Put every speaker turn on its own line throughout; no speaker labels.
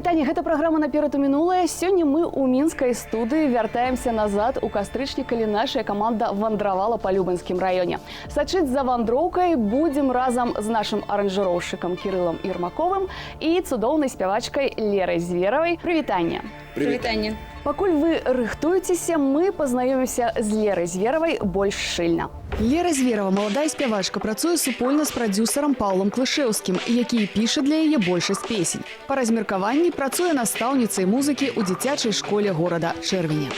Прывітанне, гэта праграма «Наперад у мінулае». Сёння мы ў мінскай студыі вяртаемся назад у кастрычнік, калі наша каманда вандравала па Любанскім раёне. Сачыць за вандроўкай будзем разам з нашым аранжыроўшчыкам Кірылам Ірмаковым і цудоўнай спявачкай Лерай Зверавай. Прывітанне.
Прывітанне.
Пакуль вы рыхтуецеся, мы пазнаёмімся з Лерай Зверавай больш шчыльна. Лера Зверава, маладая спявачка, працуе супольна з прадзюсарам Паўлам Клышэўскім, які піша для яе большасць песень. Па размеркаванні працуе настаўніцай музыкі ў дзіцячай школе горада Чэрвеня.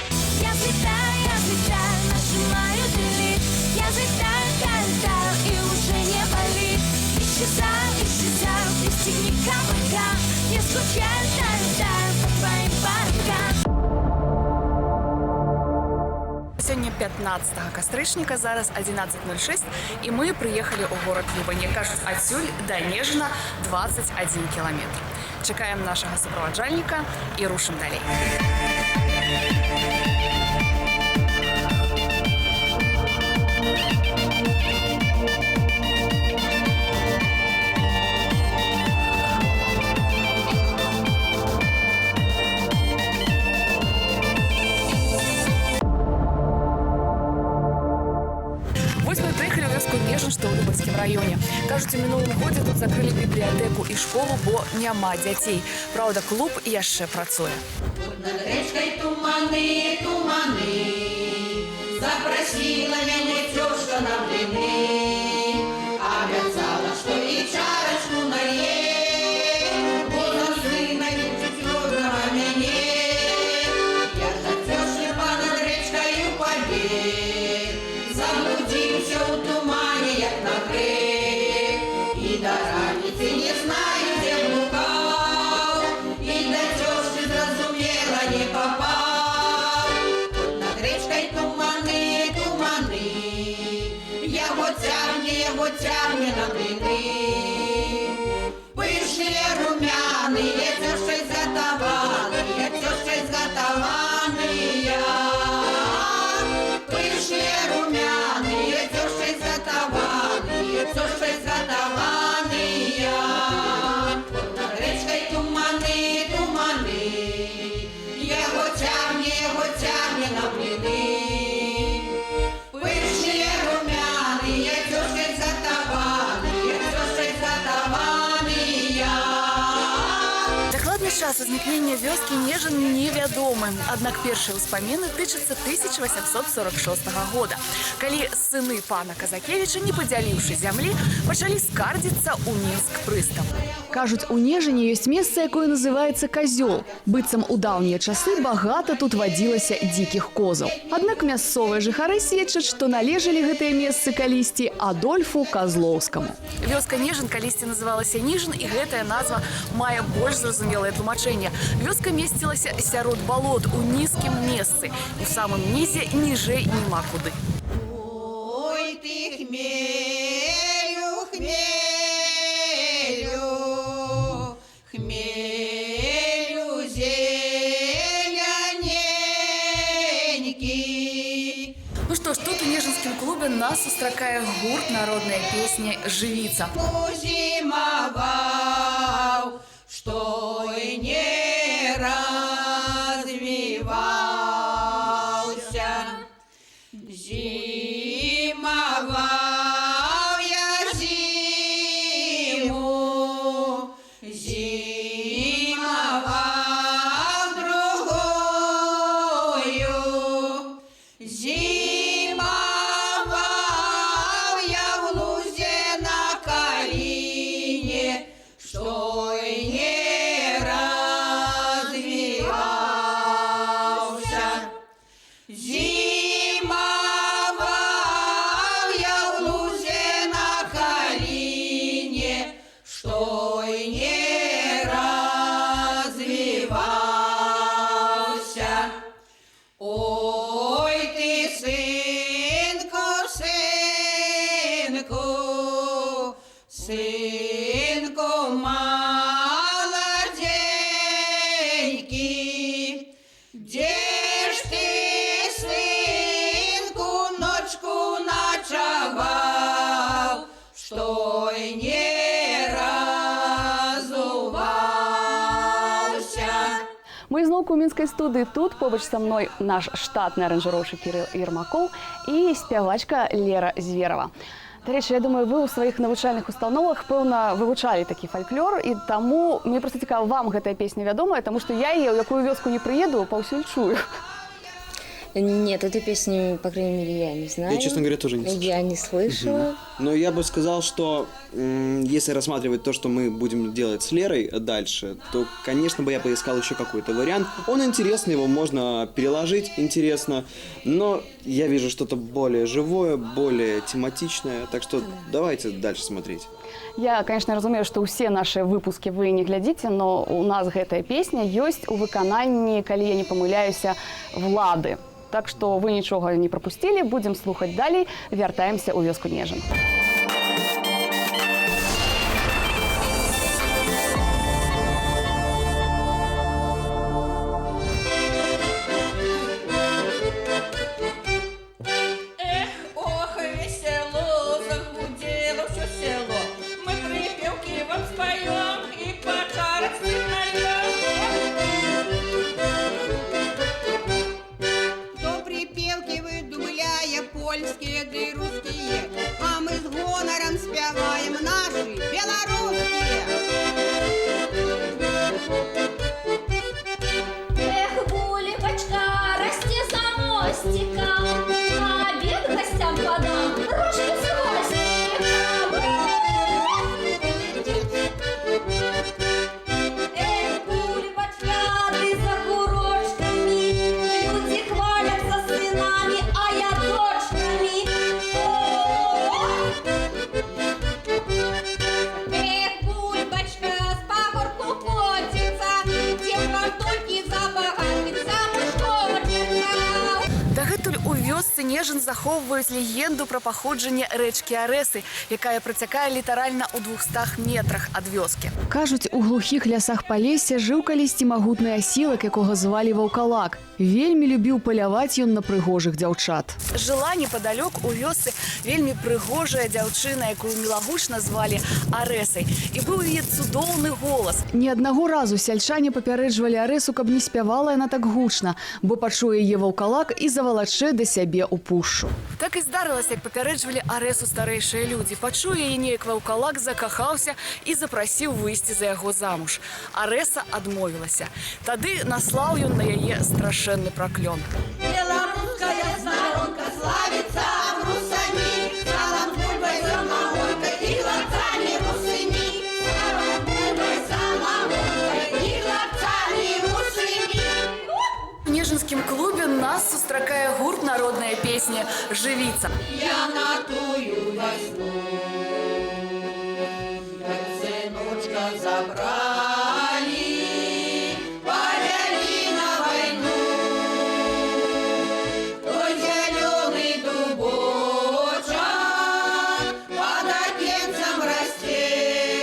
Сегодня 15 кастрычніка, зараз 11:06, и мы приехали у город Любань. Кажуть, отсюль до Нежина 21 километр. Чекаем нашего сопровождальника и рушим далее. Нежин, что в Любанском районе. Кажется, в минулом году тут закрыли библиотеку и школу, бо няма дзяцей. Правда, клуб яшчэ працуе.
Над речкой туманы, туманы, запросила меня тёшка на блины, обещала, что и чарочку наем, буду сына чуть родного меня. Я за тёшки понад речкою побег, заблудился у тумане, як на брeg, и до раницы не знаю, где блукал, и до тёшки зразумела не попал. Вот над речкой туманы, туманы, его тягне на блины. Пышные румяные, тёшкой сготованные, тёшкой сготованные. Пышные румяные, тёшкой сготованные, тёшкой сготованные. Вот над речкой туманы, туманы, его тягне на блины. Пышные румяные, тёшкой сготованные, тёшкой сготованные.
Дакладны час узнікнення вёскі Нежин невядомы, аднак першыя ўспаміны тычацца 1846 года, калі сыны пана Казакевіча, не падзяліўшы зямлі, пачалі скардзіцца ў Мінск прыстав.
Кажуць, у Нежине ёсць месца, якое называецца Казёл. Быццам у даўнія часы багата тут вадзілася дзікіх козаў. Аднак мясцовыя жыхары сведчаць, што належалі гэтыя месцы калісьці Адольфу Казлоўскаму.
Вёска Нежин калісьці называлася Ніжин, і гэтая назва мае больш зразумелае тлумачэнне. Вёска месцілася сярод балот у нізкім месцы. У самым нізе ніжэй няма куды.
Ой, ты хмелю, хмелю, хмелю зелененький.
Ну что ж, тут у Нежинскім клубе нас сустракае гурт народная песня «Живица».
Зимовал, что и не развивался. Зимовал я зиму, зимовал другую. Зимовал я в лузе на калине, что и не развивался. Зимовал я в лузе на калине, что и не развивался. Ой, ты, сынку, сынку, сынку молоденький, где ж ты, сынку, ночку ночевал, что и не разувался.
Вандроўка ў мінскай студыі. Тут побач са мной наш штатны аранжыроўшчык Кірыл Ермакоў і спявачка Лера Зверова. Дарэчы, я думаю, вы ў сваіх навучальных установах, пэўна, вывучалі такі фальклор, і таму мне проста цікава, вам гэтая песня вядомая, таму што я яе, ў якую вёску не прыеду, паўсюль чую.
Нет, эту песню, по крайней мере, я не знаю.
Я, честно говоря, тоже не слышал.
Я не слышала.
Но я бы сказал, что если рассматривать то, что мы будем делать с Лерой дальше, то, конечно, бы я поискал еще какой-то вариант. Он интересный, его можно переложить интересно, но я вижу что-то более живое, более тематичное, так что давайте дальше смотреть.
Я, конечно, разумею, што ўсе нашы выпускі вы не глядзіце, но у нас гэтая песня ёсць у выкананні, калі я не памыляюся, Влады. Так што вы нічога не прапусцілі, будзем слухаць далей, вяртаемся ў вёску Нежын.
Польские да и русские, а мы с гонором спеваем наши белорусские.
Эх, булечка, расти за мостиком, а обед гостям подам, рожки с хвостиком. Эх, булечка, ты за курочками, люди хвалятся сынами, а я дочками. Эх, бульбочка, с пагорку котится, девкам только забагатых замуж хочется.
Дагэтуль у вёсцы Нежын захоўваюць легенду пра паходжанне рэчкі Арэсы, якая працякае літаральна ў 200 метрах ад вёскі.
Кажуць, у глухіх лясах Палесся жыў калісьці магутны асілак, якога звалі Ваўкалак. Вельмі любіў паляваць ён на прыгожых дзяўчат.
Жыла непадалёк у вёсцы вельмі прыгожая дзяўчына, якую мілагучна звалі Арэсай. І быў у яе цудоўны голас.
Ні аднаго разу сяльчане папярэджвалі Арэсу, каб не спявала яна так гучна, бо пачуе яе Ваўкалак і завалачэ да сябе ў пушчу.
Так і здарылася, як папярэджвалі Арэсу старэйшыя людзі. Пачуе яе неяк Ваўкалак, закахаўся і запрасіў выйсці за яго замуж. Арэса адмовілася. Тады наслаў ён на яе страшэнны праклён.
Белорусская сторонка славится русами, салом, бульбой, самогонкой и глазами русыми. Салом, бульбой, самогонкой и глазами русыми.
В Нежинском клубе нас сустракае гурт народная песня «Живица».
Я на тую весну, как сыночка забрали, повели на войну. Ой, зеленый дубочек под окенцем растет,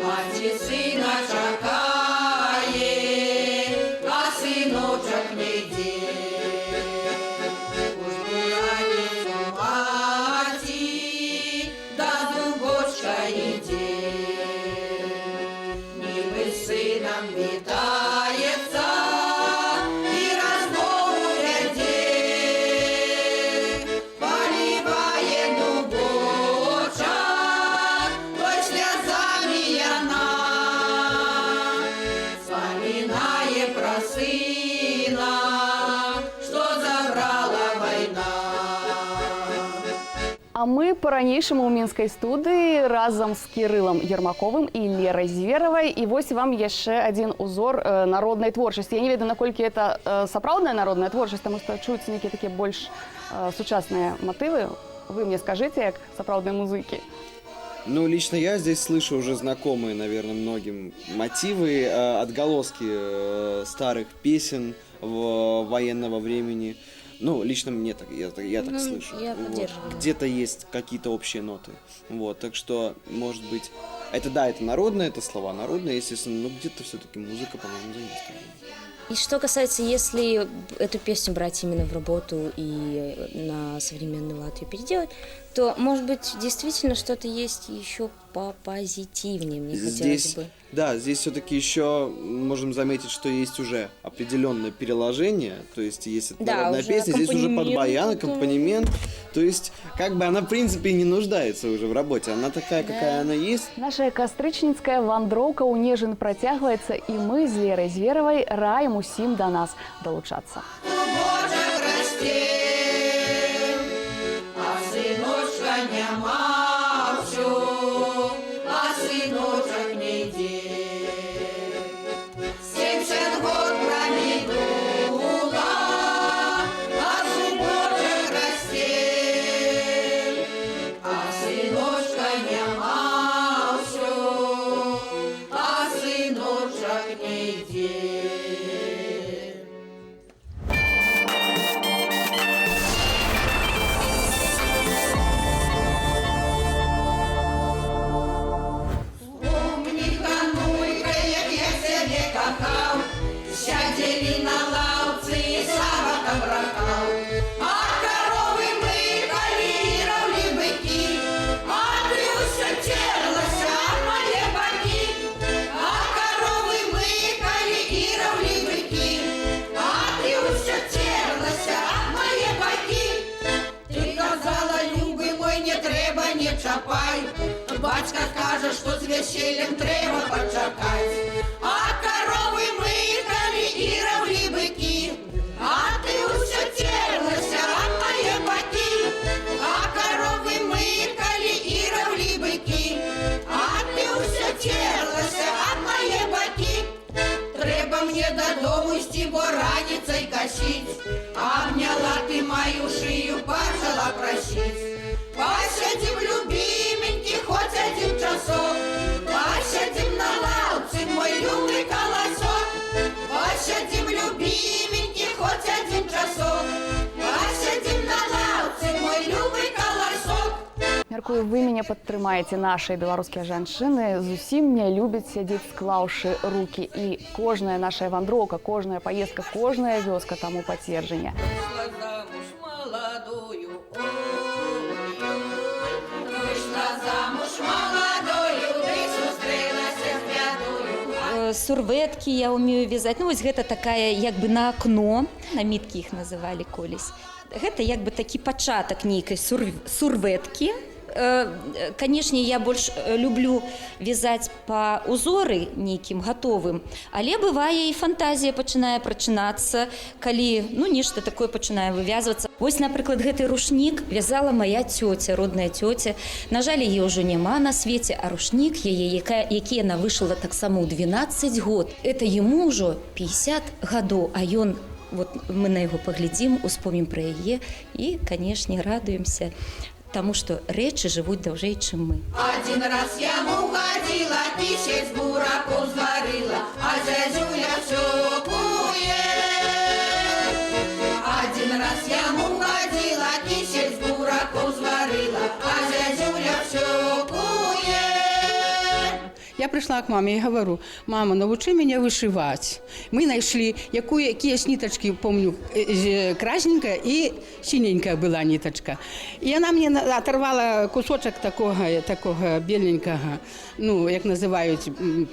мать сына чакает, а сыночек не идет. Уж бураницу мати, да дубочка идет. Небы сыном витается и разгову ведет. Поливает дубочек, ой, слезами она, вспоминая про сына, что забрала война.
А мы по-ранейшаму ў мінскай студыі разам з Кірылам Ермаковым і Лерай Зверавай. І вось вам яшчэ адзін узор народнай творчасці. Я не ведаю, наколькі это сапраўдная народная творчасць, таму што чуюцца нейкія такія больш сучасныя матывы. Вы мне скажыце, як сапраўдныя музыкі.
Ну, лично я здесь слышу уже знакомые, наверное, многим мотивы, отголоски старых песен военного времени. Ну, лично мне так, я так слышу.
Я поддерживаю.
Вот. Где-то есть какие-то общие ноты. Вот, так что, может быть, это да, это народное, это слова народные, естественно, но где-то все-таки музыка, по-моему, заинтересована.
И что касается, если эту песню брать именно в работу и на современный лад ее переделать, то, может быть, действительно что-то есть еще попозитивнее, мне хотелось бы.
Да, здесь все-таки еще можем заметить, что есть уже определенное переложение, то есть есть эта
Да,
народная
уже
песня, здесь уже под
аккомпанемент
баян,
такой.
аккомпанемент, то есть как бы она в принципе и не нуждается уже в работе, она такая, какая она есть.
Наша кастрычніцкая вандроўка ў Нежын працягваецца, і мы з Лерай Зверавай раім усім да нас далучацца.
Божак расце, а сыночка няма ўсё, а сыночак не йде. 70 год промінула, а сыночак расце, а сыночка няма ўсё, а сыночак не йде. Умніка, нуйка, як я себе кохав, сядели на лавці і сабака брахав. А корови микали, равлі бики, а ти усе терлася, а моє баки. А корови микали, і равлі бики, а ти усе терлася, а моє баки. Ти казала, любий мой, не треба, не чапай. Батька каже, що з весіллям треба почекать. А корови микали, і равлі бики, а ти усе терлася, а моє баки. А корови микали, і равлі бики, а ти усе терлася, а моє баки. Треба мне додому йти, бо раніцей косить. Обняла ти мою шию, почала просить. Посидим, любименький, хоть один часок. Посидим на лавці, мой любий колосок. Посидим, любименький, хоть один часок. Посидим на лавці, мой любий колосок.
Мяркую, вы мяне падтрымаеце, нашыя беларускія жанчыны зусім не любяць сядзець склаўшы рукі, і кожная наша вандроўка, кожная паездка, кожная вёска таму пацверджанне.
Вышла замуж молодую, ой-ой-ой. Вышла замуж молодую, ты сустрэлася з бядою.
Сурветкі я ўмею вязаць. Ну, вось гэта такая як бы на акно, наміткі іх называлі колісь. Гэта як бы такі пачатак нейкай сурветкі. Канешне, я больш люблю вязаць па узоры нейкім гатовым, але бывае і фантазія пачынае прачынацца, калі нешта такое пачынае вывязвацца. Вось, напрыклад, гэты рушнік вязала моя цёця, родная цёця. На жаль, яе ўжо няма на свеце, а рушнік яе, які яна вышыла таксама ў 12 год. Это яму ўжо 50 гадоў, а ён, вот мы на яго паглядзім, успомнім пра яе і, канешне, радуемся тому, что рэчы жывуць даўжэй, чым мы.
Один раз я угодила, 1000 бураков зварила, а зязюля все куе. Один раз я угодила, 1000 бураков зварила, а зязюля все куе.
Я пришла к маме и говорю: мама, научи меня вышивать. Мы нашли, какие ниточки, помню, красненькая и синенькая была ниточка. И она мне оторвала кусочек такого беленького, ну, как называют,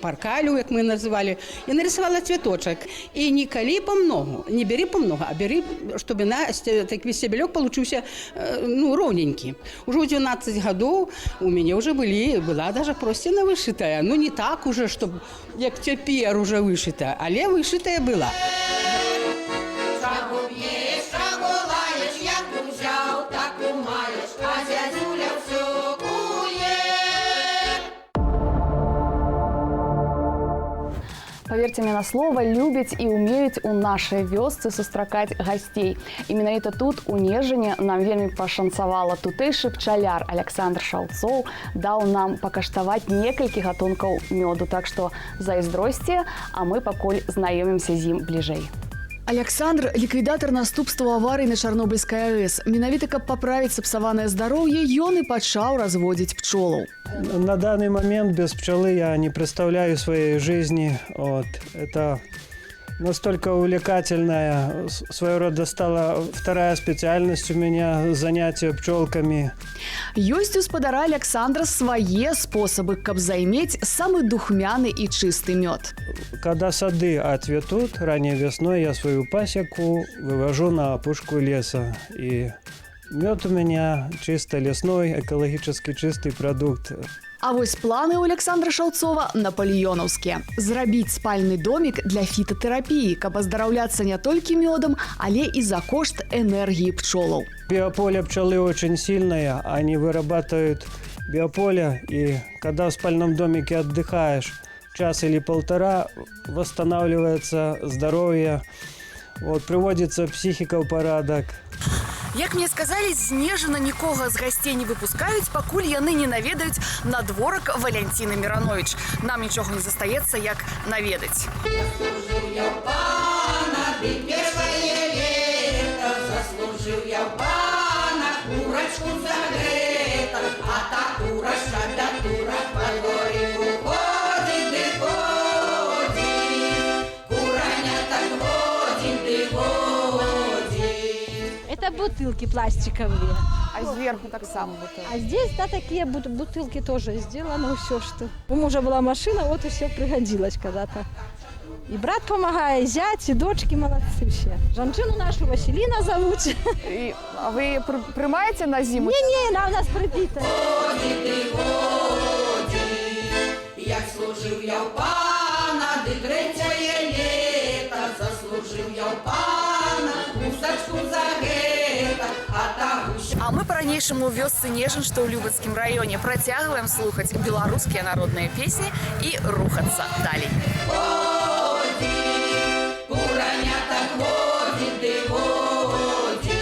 паркалю, как мы называли, и нарисовала цветочек. И не кали помногу, не бери помногу, а бери, чтобы такой стебелек получился, ну, ровненький. Уже в 12 годов у меня уже была даже простина вышитая. Ну, не так уже, чтобы, как теперь уже вышитая, але вышитая была.
Шагу б'єш, шагу лаєш, як узяв, так умаєш, а зязюля все кує.
Поверьте мне на слово, любяць і ўмеюць у нашай вёсцы сустракаць гасцей. І менавіта тут, у Нежыне, нам вельмі пашанцавала. Тутэйшы пчаляр Александр Шаўцоў даў нам пакаштаваць некалькі гатункаў мёду. Так што зайздросьце, а мы пакуль знаёмімся з ім бліжэй.
Александр – ліквідатар наступстваў аварыі на Чарнобыльскай АЭС. Менавіта, каб паправіць сапсаванае здароўе, ён і пачаў разводзіць пчолаў.
На данный момент без пчелы я не представляю своей жизни. Вот. Это настолько увлекательная. Своего рода стала вторая специальность у меня – занятие пчелками.
Ёсць у спадара Александра свае способы, каб займець самы духмяны и чистый мед.
Когда сады отцветут, ранней весной я свою пасеку вывожу на опушку леса. И мед у меня чисто лесной, экологически чистый продукт.
А вось планы у Александра Шаўцова напалеёнаўскія. Зрабіць спальны домик для фітотэрапіі, каб аздараўляцца не толькі мёдам, але і за кошт энергии пчелаў.
Биополе пчелы очень сильное, они вырабатывают биополе, и когда в спальном домике отдыхаешь час или полтора, восстанавливается здоровье, приводится психика в порядок.
Як мне сказали, з Снежина нікога з гасцей не выпускаюць, пакуль яны не наведаюць надворак Валянціны Міранович. Нам нічога не застаецца, як наведаць.
Заслужил я у пана, ты первое лето, заслужил я у пана, курочку загрета, а та курочка да дура по дворику ходит, ты ходит, кураня так водит, ты водит.
Это бутылки пластиковые.
А сверху так само бутылки.
А здесь, да, такие бутылки тоже сделаны, все, что. У мужа была машина, вот и все пригодилось когда-то. И брат помогает, и зять, и дочки молодцы все. Жанчину нашу Василина зовут.
А вы приймаєте на зиму?
Не, она у нас припита.
Ходит, ты ходит, як служив я у пана, де третє літо, заслужив я у пана, гусачку загета, а та гуща.
А мы по-ранейшаму ў вёсцы Нежын, што ў Любацкім раёне, працягваем слухаць беларускія народныя песні і рухацца далей.
Кураня так водит, ты водит,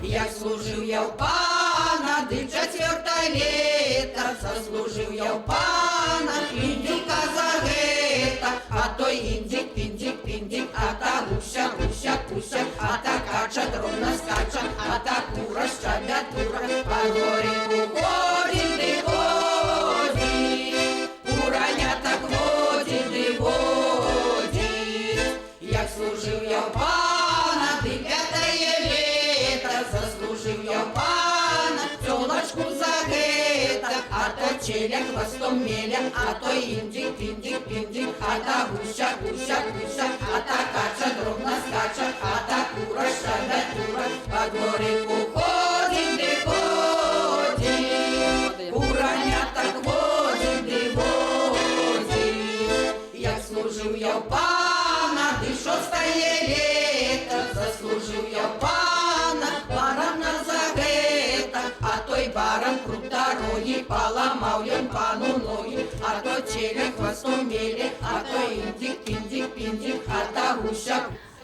як служив я у пана, де четверте літо, заслужив я у пана, індика загета, а той індик, піндик, піндик, а та гуся, гуся, гуся, а та кача дробна скача, а та кура щадя тура, по дворику ходить, ти ходить, кураня так водить, ти водить, як служив я у пана, ти п'ятає літо, заслужив я у пана, тёлочку загета, а то челя хвостом меля, а то індик, піндик, піндик, а та гуся, гуся, гуся, а та кача дробна скача, а та кура щадя тура, по дворику ходить, ти ходить, кураня так водить, ти водить, як служив я у пана, ти шостає літо, заслужив я у пана, баран на загета, а той баран круторогий, поламав ён пану ноги, а то челя хвостом меле, а то індик, піндик, піндик, а та гуся.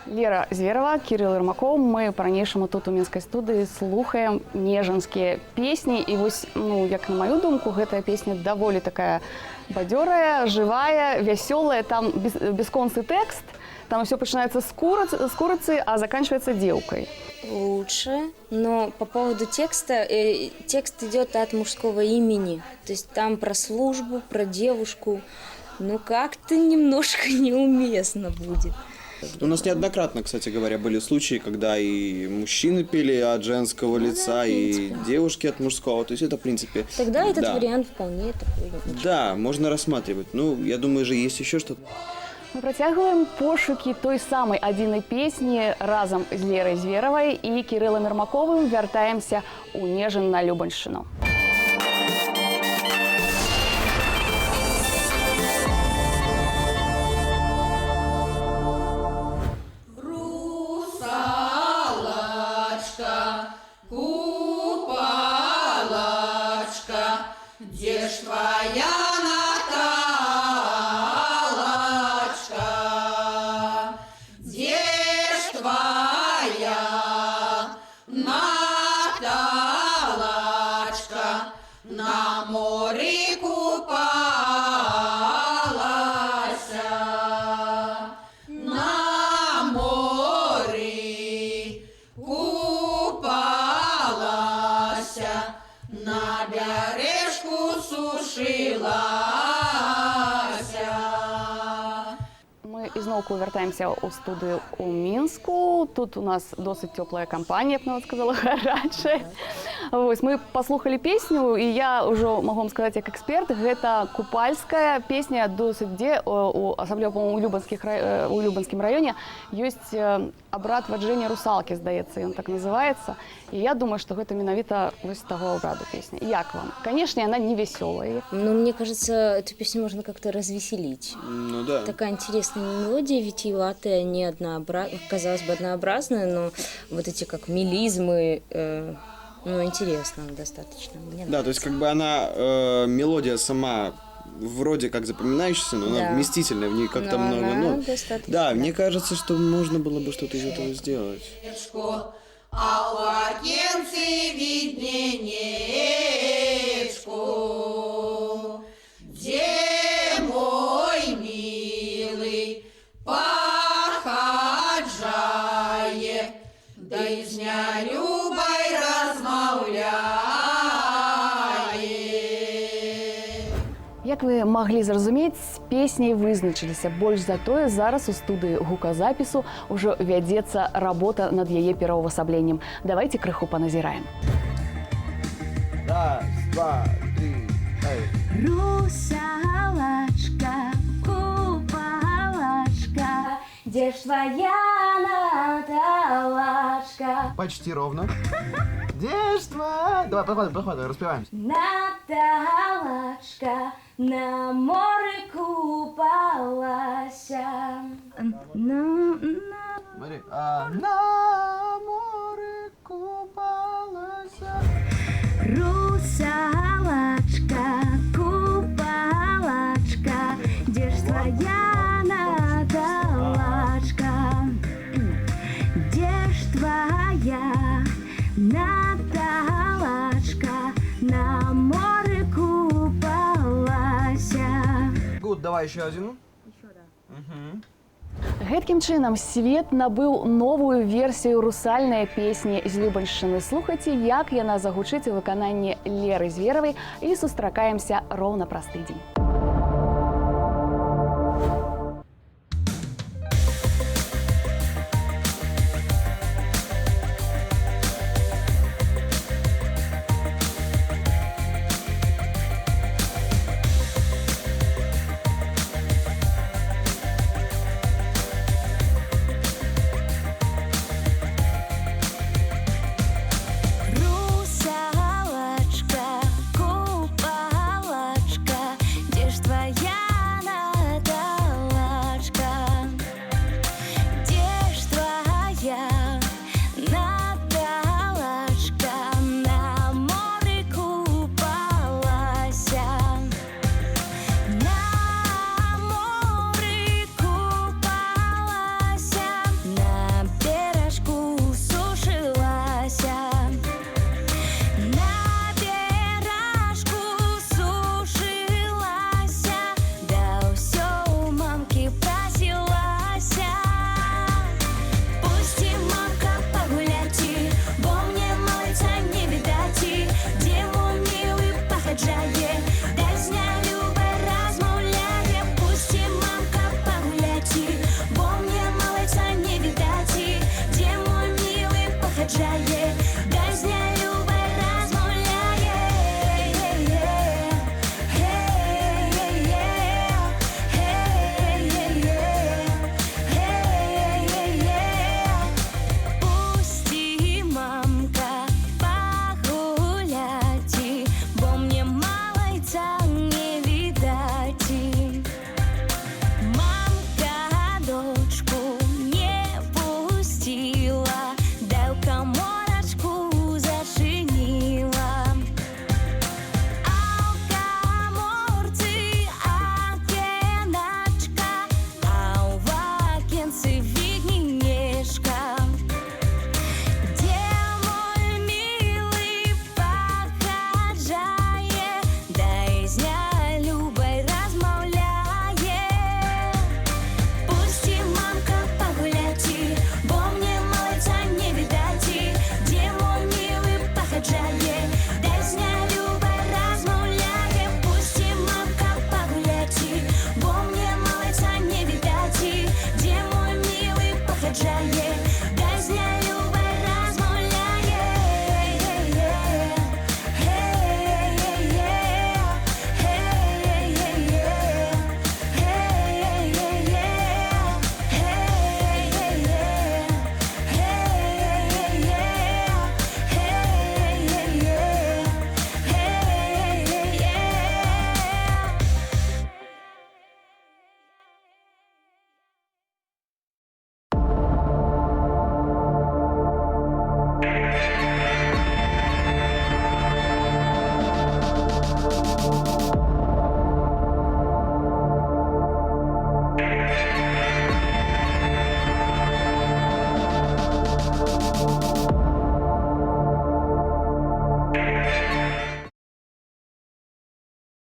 Лера Зверова, Кирилл Ермаков. Мы по-ранейшаму тут у Мінскай студыі слухаем нежанскія песні. І вось, як на мою думку, гэтая песня даволі такая бадзёрая, жывая, вясёлая. Там бесконцы тэкст, там все пачынаецца з курыцы, а заканчивается девкой.
Лучше, но по поводу текста, текст идет от мужского имени. То есть там про службу, про девушку. Как-то немножко неуместно будет.
У нас неоднократно, кстати говоря, были случаи, когда и мужчины пели от женского лица, и девушки от мужского. То есть это, в принципе...
Тогда этот вариант вполне такой.
Да, можно рассматривать. Я думаю, же есть еще что-то.
Мы працягваем пошукі той самай адзінай песні разам з Лерай Зверавай і Кірылам Ермаковым вяртаемся ў Нежын на Любаншчыну.
Русалочка, купалочка, где ж твоя Наталочка? Где ж твоя Наталочка? На море купалась, на море купалась, на бережку сушилась.
Мы ізноўку вяртаемся ў студыю ў Мінску. Тут у нас досыць цёплая кампанія, я б нават сказала, гарачая. Вось, мы паслухалі песню, і я ўжо магу вам сказаць як эксперт, гэта купальская песня, досыць дзе, асабліва, по-моему, у Любанскім раёне, ёсць абрад ваджэння русалкі, здаецца, ён так называецца. І я думаю, што гэта менавіта вось таго абраду песня. Як вам? Конечно, она не веселая.
Ну, мне кажется, эту песню можно как-то развеселить.
Ну да.
Такая интересная мелодия, витиеватая, не казалось бы, однообразная, но вот эти как мелизмы, ну, интересно достаточно. Мне
да, то есть как бы она, мелодия сама вроде как запоминающаяся, но она вместительная, в ней как-то много нот. Да, мне кажется, что можно было бы что-то из этого сделать.
А у окенцы видненечку, где мой милый похаджае, да и с нялюбой размаўляе.
Як вы маглі зразумець, з песняй вызначыліся. Больш за тое, зараз у студыі гуказапісу ўжо вядзецца работа над яе пераўвасабленнем. Давайте крыху паназіраем.
Раз, два, три, эй.
Русалочка, купалочка, где ж твоя Наталочка?
Почти ровно. Где ж твоя? Давай, подходим, распеваемся.
Наталочка на море купалася.
Смотри. На море купалася.
Русалочка, купалочка, где ж твоя Наталочка? Где ж твоя Наталочка на море купалася?
Гуд, давай еще один.
Гэткім чынам свет набыў новую версію русальнай песні з Любаншчыны. Слухайце, як яна загучыць у выкананні Леры Зверавай, і сустракаемся роўна праз тыдзень.